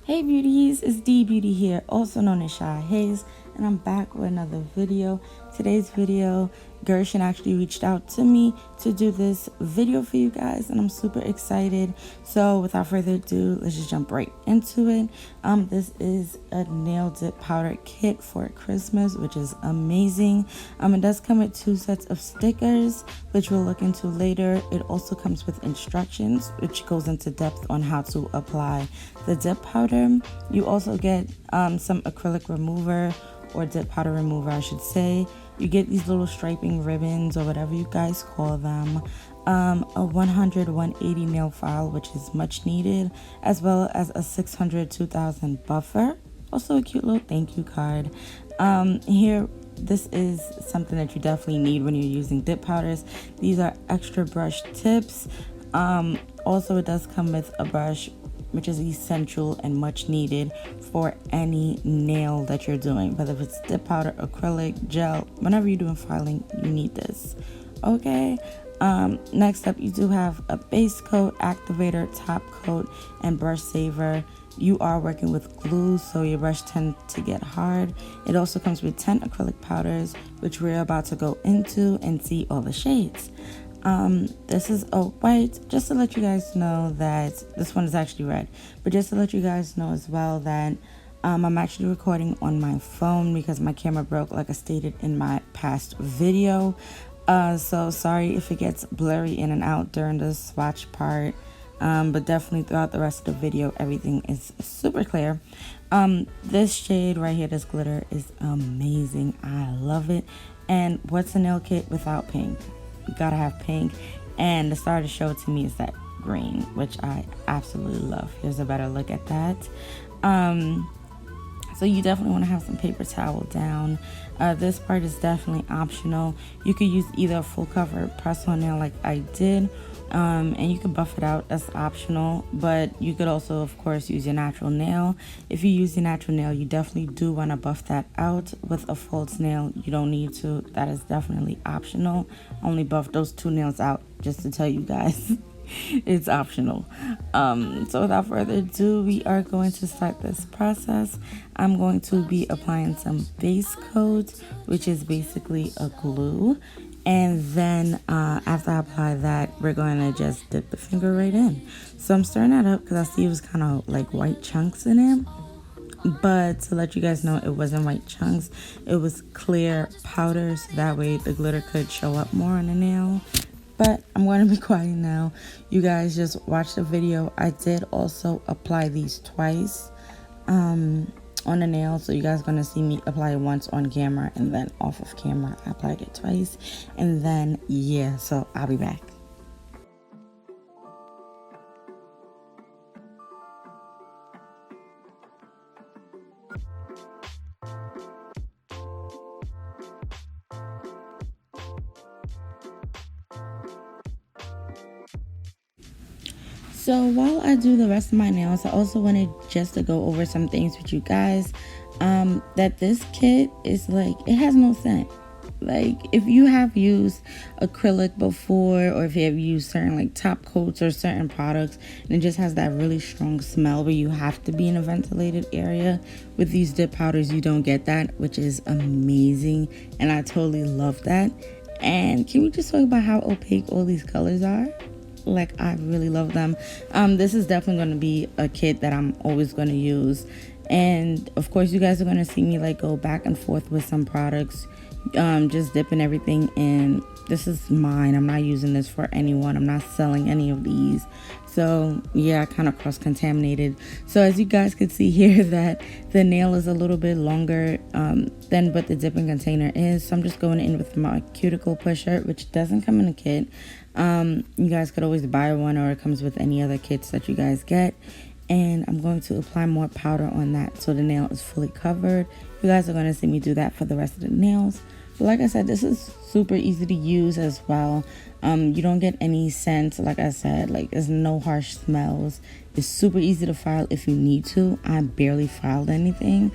Hey beauties, it's DeeBeauty here, also known as Shyhaze, and I'm back with another video. Today's video, Gershion actually reached out to me to do this video for you guys, and I'm super excited. So without further ado, let's just jump right into it. This is a nail dip powder kit for Christmas, which is amazing. It does come with 2 sets of stickers, which we'll look into later. It also comes with instructions, which goes into depth on how to apply the dip powder. You also get some acrylic remover, or dip powder remover I should say. You get these little striping ribbons or whatever you guys call them, a 100-180 nail file, which is much needed, as well as a 600-2000 buffer, also a cute little thank you card. Here, this is something that you definitely need when you're using dip powders. These are extra brush tips. Also, it does come with a brush, which is essential and much needed for any nail that you're doing, whether it's dip powder, acrylic, gel, whenever you're doing filing, you need this. Okay, next up, you do have a base coat, activator, top coat, and brush saver. You are working with glue, so your brush tends to get hard. It also comes with 10 acrylic powders, which we're about to go into and see all the shades. This is a white, just to let you guys know that this one is actually red, but just to let you guys know as well that I'm actually recording on my phone because my camera broke, like I stated in my past video. So sorry if it gets blurry in and out during the swatch part, but definitely throughout the rest of the video everything is super clear. This shade right here, this glitter, is amazing. I love it. And what's a nail kit without pink? You gotta have pink, and the star to show to me is that green, which I absolutely love. Here's a better look at that. So you definitely want to have some paper towel down. This part is definitely optional. You could use either a full cover press-on nail like I did, and you can buff it out. That's optional, but you could also, of course, use your natural nail. If you use your natural nail, you definitely do want to buff that out. With a false nail, you don't need to. That is definitely optional. Only buff those 2 nails out, just to tell you guys. It's optional. So without further ado, we are going to start this process. I'm going to be applying some base coat, which is basically a glue. And then after I apply that, we're going to just dip the finger right in. So I'm stirring that up because I see it was kind of like white chunks in it. But to let you guys know, it wasn't white chunks. It was clear powder, so that way the glitter could show up more on the nail. But I'm going to be quiet now. You guys just watch the video. I did also apply these twice on the nail. So you guys are going to see me apply it once on camera and then off of camera. I applied it twice. And then, yeah, so I'll be back. So while I do the rest of my nails, I also wanted just to go over some things with you guys. That this kit is like, it has no scent. Like, if you have used acrylic before, or if you have used certain like top coats or certain products, and it just has that really strong smell where you have to be in a ventilated area, with these dip powders you don't get that, which is amazing, and I totally love that. And can we just talk about how opaque all these colors are? Like, I really love them. This is definitely going to be a kit that I'm always going to use, and of course you guys are going to see me like go back and forth with some products, just dipping everything in. This is mine. I'm not using this for anyone. I'm not selling any of these. So yeah, I kind of cross-contaminated. So as you guys can see here, that the nail is a little bit longer than what the dipping container is. So I'm just going in with my cuticle pusher, which doesn't come in a kit. You guys could always buy one, or it comes with any other kits that you guys get. And I'm going to apply more powder on that so the nail is fully covered. You guys are going to see me do that for the rest of the nails. But like I said, this is super easy to use as well. You don't get any scent. Like I said, like, there's no harsh smells. It's super easy to file if you need to. I barely filed anything.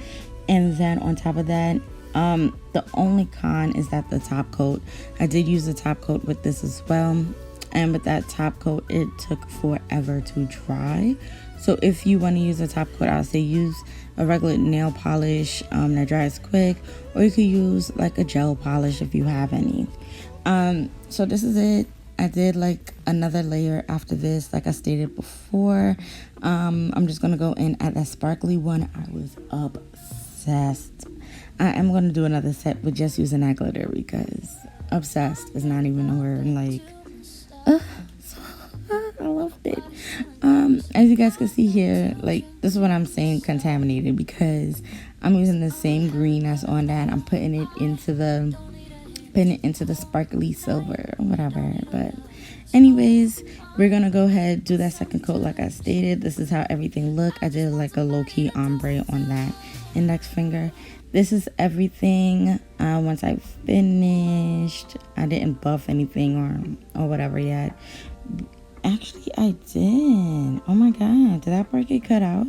And then on top of that, the only con is that the top coat, I did use the top coat with this as well, and with that top coat it took forever to dry. So if you want to use a top coat, I'll say use a regular nail polish that dries quick, or you could use like a gel polish if you have any. So this is it. I did like another layer after this, like I stated before. I'm just gonna go in at that sparkly one. I was obsessed. I am gonna do another set with just using that glitter because obsessed is not even a word. Like, I loved it. As you guys can see here, like this is what I'm saying, contaminated, because I'm using the same green that's on that. I'm putting it into the sparkly silver or whatever. But anyways, we're gonna go ahead, do that second coat like I stated. This is how everything looked. I did like a low-key ombre on that index finger. This is everything. Once I finished, I didn't buff anything or whatever yet. Actually, I did. Oh my god, did that part get cut out?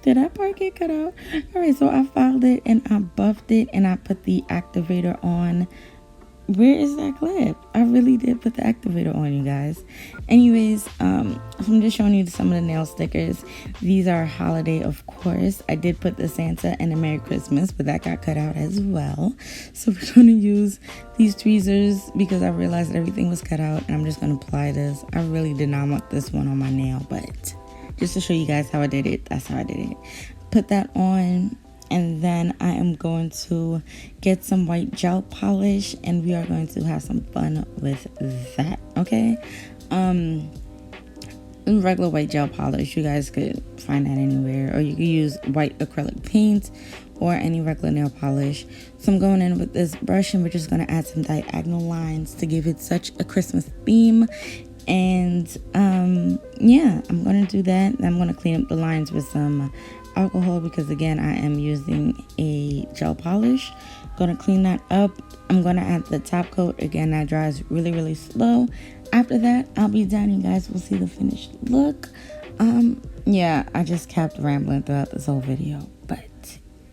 Did that part get cut out? All right, so I filed it and I buffed it and I put the activator on. Where is that clip? I really did put the activator on, you guys. Anyways, I'm just showing you some of the nail stickers. These are holiday, of course. I did put the Santa and the Merry Christmas, but that got cut out as well. So we're going to use these tweezers because I realized everything was cut out, and I'm just going to apply this. I really did not want this one on my nail, but just to show you guys how I did it, that's how I did it. Put that on. And then I am going to get some white gel polish and we are going to have some fun with that, okay? Regular white gel polish, you guys could find that anywhere, or you could use white acrylic paint or any regular nail polish. So I'm going in with this brush and we're just going to add some diagonal lines to give it such a Christmas theme. And yeah, I'm going to do that. I'm going to clean up the lines with some alcohol because again I am using a gel polish. Gonna clean that up. I'm gonna add the top coat again. That dries really slow. After that I'll be done. You guys will see the finished look. Yeah, I just kept rambling throughout this whole video, but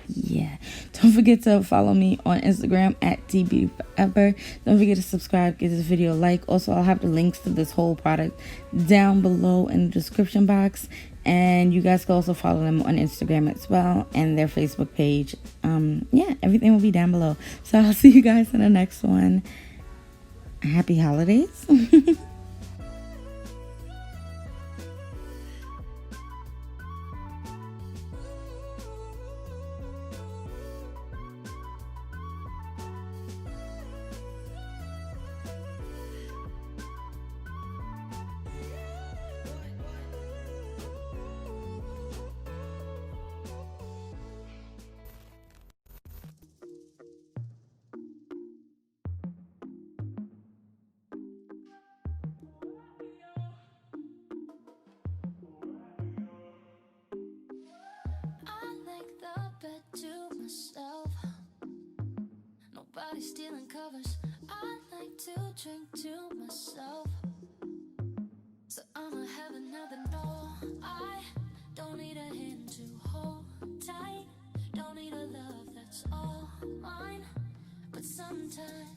yeah, don't forget to follow me on Instagram at DeeBeauty. Don't forget to subscribe, give this video a like. Also, I'll have the links to this whole product down below in the description box, and you guys can also follow them on Instagram as well and their Facebook page. Yeah, everything will be down below. So I'll see you guys in the next one. Happy holidays. To myself, nobody stealing covers. I like to drink to myself, so I'ma have another. No, I don't need a hand to hold tight, don't need a love that's all mine, but sometimes